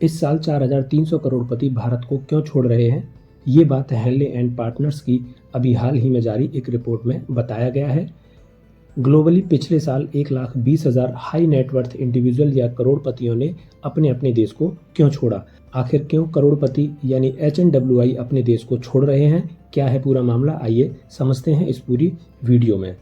इस साल 4,300 करोड़पति भारत को क्यों छोड़ रहे हैं? ये बात हेनले एंड पार्टनर्स की अभी हाल ही में जारी एक रिपोर्ट में बताया गया है। ग्लोबली पिछले साल 1,20,000 हाई नेटवर्थ इंडिविजुअल या करोड़पतियों ने अपने अपने देश को क्यों छोड़ा? आखिर क्यों करोड़पति यानी HNWI अपने देश को छोड़ रहे हैं? क्या है पूरा मामला? आइए समझते हैं इस पूरी वीडियो में।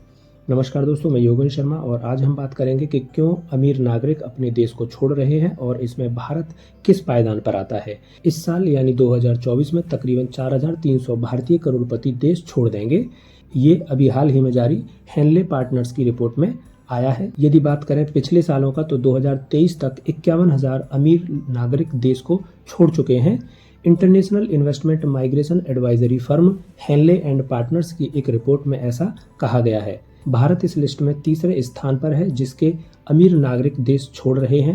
नमस्कार दोस्तों, मैं योगेश शर्मा और आज हम बात करेंगे कि क्यों अमीर नागरिक अपने देश को छोड़ रहे हैं और इसमें भारत किस पायदान पर आता है। इस साल यानी 2024 में तकरीबन 4,300 भारतीय करोड़पति देश छोड़ देंगे। ये अभी हाल ही में जारी हेनले पार्टनर्स की रिपोर्ट में आया है। यदि बात करें पिछले सालों का तो 2023 तक 51,000 अमीर नागरिक देश को छोड़ चुके हैं। International investment migration advisory firm Henley and Partners की एक रिपोर्ट में ऐसा कहा गया है। भारत इस लिस्ट में तीसरे स्थान पर है जिसके अमीर नागरिक देश छोड़ रहे हैं।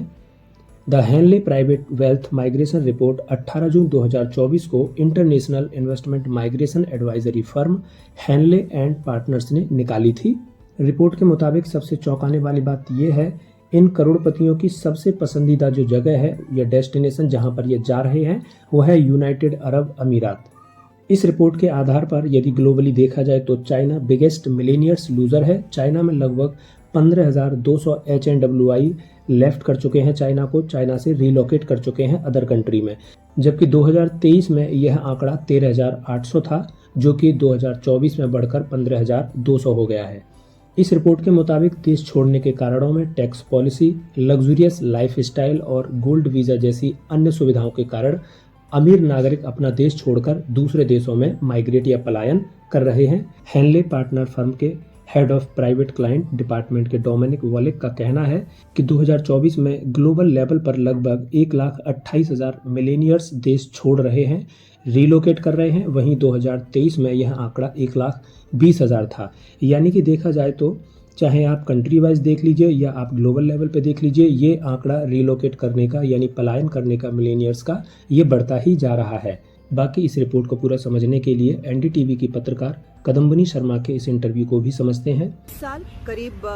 The Henley private wealth migration report 18 June 2024 को international investment migration advisory firm Henley and Partners ने निकाली थी। रिपोर्ट के मुताबिक सबसे चौंकाने वाली बात यह है, इन करोड़पतियों की सबसे पसंदीदा जो जगह है या डेस्टिनेशन जहां पर ये जा रहे हैं वो है यूनाइटेड अरब अमीरात। इस रिपोर्ट के आधार पर यदि ग्लोबली देखा जाए तो चाइना बिगेस्ट मिलेनियर्स लूजर है। चाइना में लगभग 15,200 HNWI लेफ्ट कर चुके हैं चाइना से रिलोकेट कर चुके हैं अदर कंट्री में, जबकि 2023 में यह आंकड़ा 13,800 था जो कि 2024 में बढ़कर 15,200 हो गया है। इस रिपोर्ट के मुताबिक देश छोड़ने के कारणों में टैक्स पॉलिसी, लग्जूरियस लाइफस्टाइल और गोल्ड वीजा जैसी अन्य सुविधाओं के कारण अमीर नागरिक अपना देश छोड़कर दूसरे देशों में माइग्रेट या पलायन कर रहे हैं। हेनले पार्टनर फर्म के head of private client department के डोमिनिक वॉलेक का कहना है कि 2024 में ग्लोबल लेवल पर लगभग 1,28,000 मिलेनियर्स देश छोड़ रहे हैं, रिलोकेट कर रहे हैं। वहीं 2023 में यह आंकड़ा 1,20,000 था। यानी कि देखा जाए तो चाहे आप कंट्री वाइज देख लीजिए या आप ग्लोबल लेवल पे देख लीजिए, ये आंकड़ा रिलोकेट करने का यानी पलायन करने का मिलेनियर्स का ये बढ़ता ही जा रहा है। बाकी इस रिपोर्ट को पूरा समझने के लिए NDTV की पत्रकार कदम्बनी शर्मा के इस इंटरव्यू को भी समझते हैं। इस साल करीब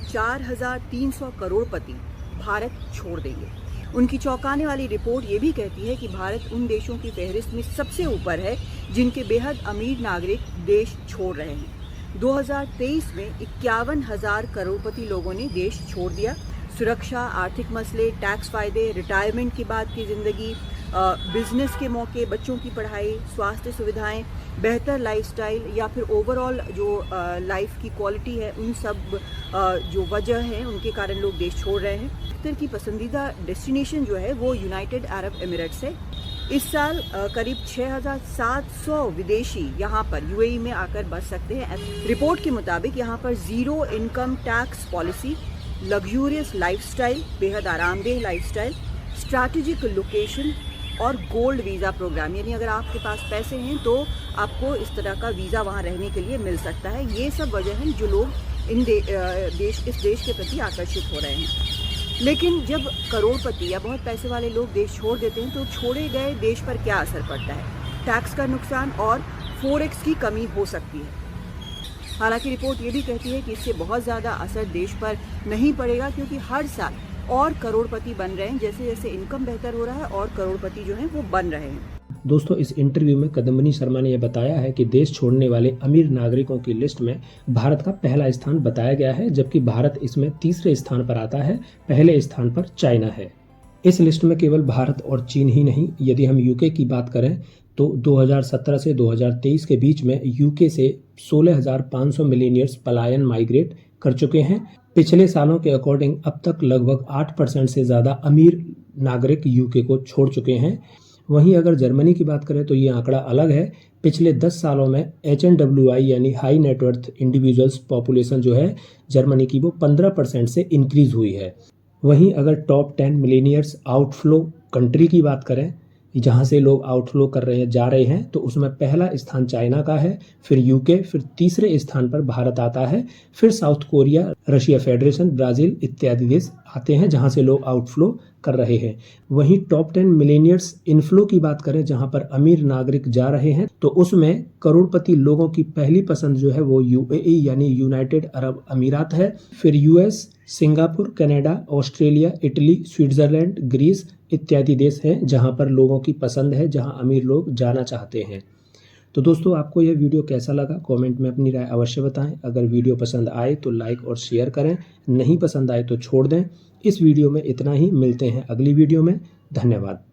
4,300 करोड़पति भारत छोड़ देंगे। उनकी चौंकाने वाली रिपोर्ट ये भी कहती है कि भारत उन देशों की फहरिस्त में सबसे ऊपर है जिनके बेहद अमीर नागरिक देश छोड़ रहे हैं। 2023 में 51,000 करोड़पति लोगों ने देश छोड़ दिया। सुरक्षा, आर्थिक मसले, टैक्स फायदे, रिटायरमेंट के बाद की जिंदगी, बिजनेस के मौके, बच्चों की पढ़ाई, स्वास्थ्य सुविधाएं, बेहतर लाइफस्टाइल या फिर ओवरऑल जो लाइफ की क्वालिटी है, उन सब जो वजह है उनके कारण लोग देश छोड़ रहे हैं। उत्तर की पसंदीदा डेस्टिनेशन जो है वो यूनाइटेड अरब एमिरेट्स है। इस साल करीब 6,700 विदेशी यहाँ पर UAE में आकर बस सकते हैं। रिपोर्ट के मुताबिक यहाँ पर zero income tax policy, luxurious lifestyle, बेहद आरामदेह लाइफस्टाइल, स्ट्रैटेजिक लोकेशन और गोल्ड वीज़ा प्रोग्राम, यानी अगर आपके पास पैसे हैं तो आपको इस तरह का वीज़ा वहाँ रहने के लिए मिल सकता है। ये सब वजह हैं जो लोग इस देश के प्रति आकर्षित हो रहे हैं। लेकिन जब करोड़पति या बहुत पैसे वाले लोग देश छोड़ देते हैं तो छोड़े गए देश पर क्या असर पड़ता है? टैक्स का नुकसान और फॉरेक्स की कमी हो सकती है। हालांकि रिपोर्ट ये भी कहती है कि इससे बहुत ज़्यादा असर देश पर नहीं पड़ेगा क्योंकि हर साल और करोड़पति बन रहे हैं। जैसे जैसे इनकम बेहतर हो रहा है और करोड़पति जो हैं वो बन रहे हैं। दोस्तों, इस इंटरव्यू में कदम्बनी शर्मा ने यह बताया है कि देश छोड़ने वाले अमीर नागरिकों की लिस्ट में भारत का पहला स्थान बताया गया है, जबकि भारत इसमें तीसरे स्थान पर आता है। पहले स्थान पर चाइना है। इस लिस्ट में केवल भारत और चीन ही नहीं, यदि हम यूके की बात करें तो 2017 से 2023 के बीच में यूके से 16,500 मिलेनियर्स पलायन माइग्रेट कर चुके हैं। पिछले सालों के अकॉर्डिंग अब तक लगभग 8% से ज़्यादा अमीर नागरिक यूके को छोड़ चुके हैं। वहीं अगर जर्मनी की बात करें तो ये आंकड़ा अलग है। पिछले 10 सालों में HNWI यानी हाई नेटवर्थ इंडिविजुअल्स पॉपुलेशन जो है जर्मनी की वो 15% से इंक्रीज हुई है। वहीं अगर टॉप 10 मिलेनियर्स आउटफ्लो कंट्री की बात करें, जहां से लोग आउटफ्लो कर रहे हैं, जा रहे हैं, तो उसमें पहला स्थान चाइना का है, फिर यूके, फिर तीसरे स्थान पर भारत आता है, फिर south Korea, Russia federation, Brazil इत्यादि देश आते हैं जहां से लोग आउटफ्लो कर रहे हैं। वहीं टॉप 10 मिलेनियर्स इनफ्लो की बात करें, जहां पर अमीर नागरिक जा रहे हैं, तो उसमें करोड़पति लोगों की पहली पसंद जो है वो यूएई यानी यूनाइटेड अरब अमीरात है। फिर US, Singapore, Canada, Australia, Italy, Switzerland, Greece इत्यादि देश हैं जहां पर लोगों की पसंद है, जहां अमीर लोग जाना चाहते हैं। तो दोस्तों, आपको यह वीडियो कैसा लगा कमेंट में अपनी राय अवश्य बताएं। अगर वीडियो पसंद आए तो लाइक और शेयर करें, नहीं पसंद आए तो छोड़ दें। इस वीडियो में इतना ही, मिलते हैं अगली वीडियो में। धन्यवाद।